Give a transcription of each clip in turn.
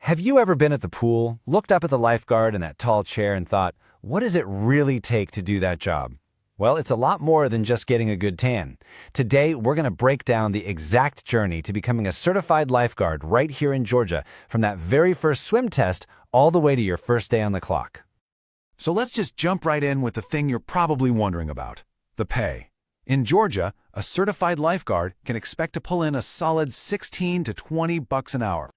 Have you ever been at the pool, looked up at the lifeguard in that tall chair and thought, what does it really take to do that job? Well, it's a lot more than just getting a good tan. Today, we're going to break down the exact journey to becoming a certified lifeguard right here in Georgia, from that very first swim test all the way to your first day on the clock. So let's just jump right in with the thing you're probably wondering about, the pay. In Georgia, a certified lifeguard can expect to pull in a solid $16 to $20 an hour.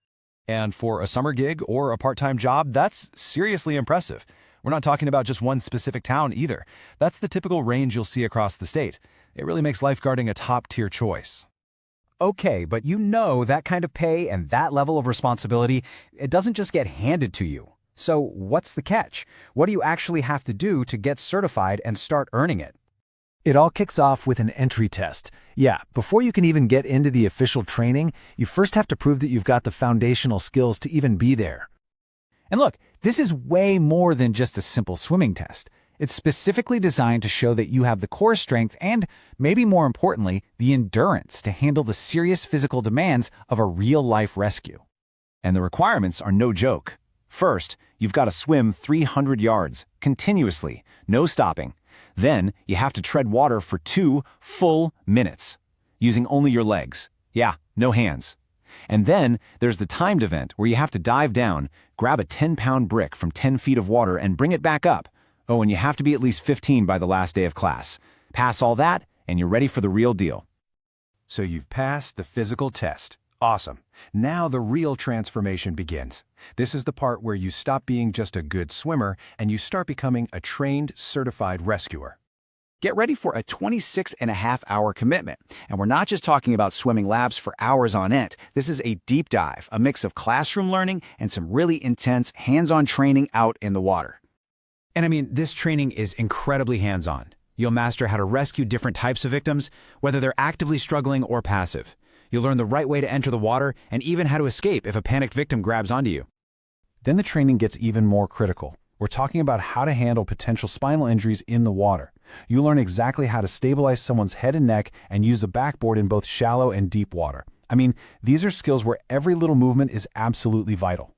And for a summer gig or a part-time job, that's seriously impressive. We're not talking about just one specific town either. That's the typical range you'll see across the state. It really makes lifeguarding a top-tier choice. Okay, but you know that kind of pay and that level of responsibility, it doesn't just get handed to you. So what's the catch? What do you actually have to do to get certified and start earning it? It all kicks off with an entry test. Yeah, before you can even get into the official training, you first have to prove that you've got the foundational skills to even be there. And look, this is way more than just a simple swimming test. It's specifically designed to show that you have the core strength and, maybe more importantly, the endurance to handle the serious physical demands of a real-life rescue. And the requirements are no joke. First, you've got to swim 300 yards, continuously, no stopping. Then, you have to tread water for 2 full minutes, using only your legs. Yeah, no hands. And then, there's the timed event where you have to dive down, grab a 10-pound brick from 10 feet of water and bring it back up. Oh, and you have to be at least 15 by the last day of class. Pass all that, and you're ready for the real deal. So you've passed the physical test. Awesome. Now the real transformation begins. This is the part where you stop being just a good swimmer and you start becoming a trained, certified rescuer. Get ready for a 26.5-hour commitment. And we're not just talking about swimming laps for hours on end. This is a deep dive, a mix of classroom learning and some really intense hands-on training out in the water. And I mean, this training is incredibly hands-on. You'll master how to rescue different types of victims, whether they're actively struggling or passive. You'll learn the right way to enter the water and even how to escape if a panicked victim grabs onto you. Then the training gets even more critical. We're talking about how to handle potential spinal injuries in the water. You learn exactly how to stabilize someone's head and neck and use a backboard in both shallow and deep water. I mean, these are skills where every little movement is absolutely vital.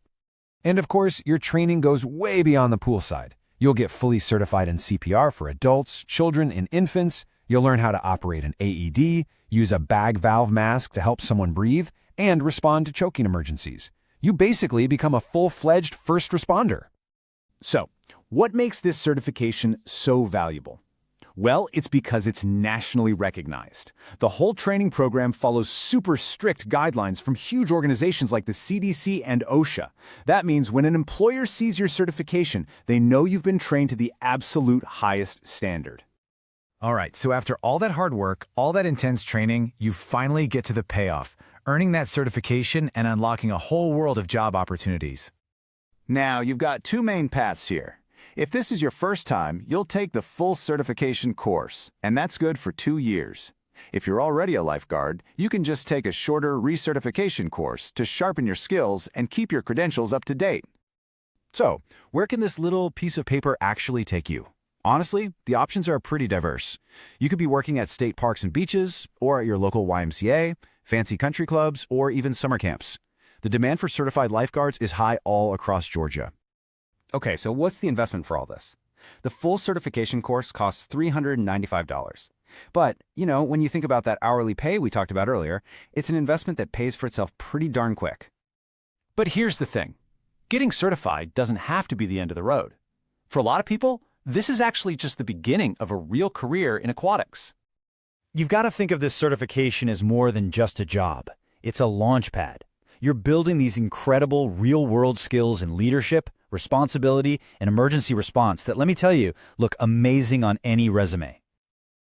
And of course, your training goes way beyond the poolside. You'll get fully certified in CPR for adults, children, and infants. You'll learn how to operate an AED, use a bag valve mask to help someone breathe, and respond to choking emergencies. You basically become a full-fledged first responder. So, what makes this certification so valuable? Well, it's because it's nationally recognized. The whole training program follows super strict guidelines from huge organizations like the CDC and OSHA. That means when an employer sees your certification, they know you've been trained to the absolute highest standard. All right, so after all that hard work, all that intense training, you finally get to the payoff, earning that certification and unlocking a whole world of job opportunities. Now, you've got 2 main paths here. If this is your first time, you'll take the full certification course, and that's good for 2 years. If you're already a lifeguard, you can just take a shorter recertification course to sharpen your skills and keep your credentials up to date. So, where can this little piece of paper actually take you? Honestly, the options are pretty diverse. You could be working at state parks and beaches, or at your local YMCA, fancy country clubs, or even summer camps. The demand for certified lifeguards is high all across Georgia. Okay, so what's the investment for all this? The full certification course costs $395. But, when you think about that hourly pay we talked about earlier, it's an investment that pays for itself pretty darn quick. But here's the thing. Getting certified doesn't have to be the end of the road. For a lot of people, this is actually just the beginning of a real career in aquatics. You've got to think of this certification as more than just a job. It's a launch pad. You're building these incredible real-world skills in leadership, responsibility, and emergency response that, let me tell you, look amazing on any resume.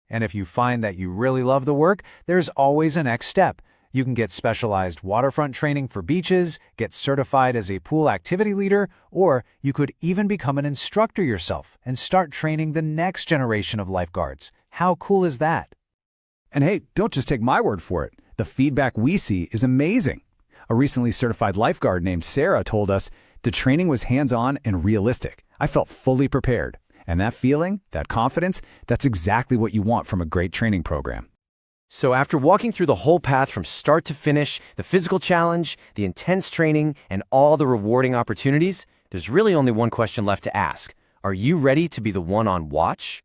And if you find that you really love the work, there's always a next step. You can get specialized waterfront training for beaches, get certified as a pool activity leader, or you could even become an instructor yourself and start training the next generation of lifeguards. How cool is that? And hey, don't just take my word for it. The feedback we see is amazing. A recently certified lifeguard named Sarah told us, the training was hands-on and realistic. I felt fully prepared. And that feeling, that confidence, that's exactly what you want from a great training program. So after walking through the whole path from start to finish, the physical challenge, the intense training, and all the rewarding opportunities, there's really only one question left to ask. Are you ready to be the one on watch?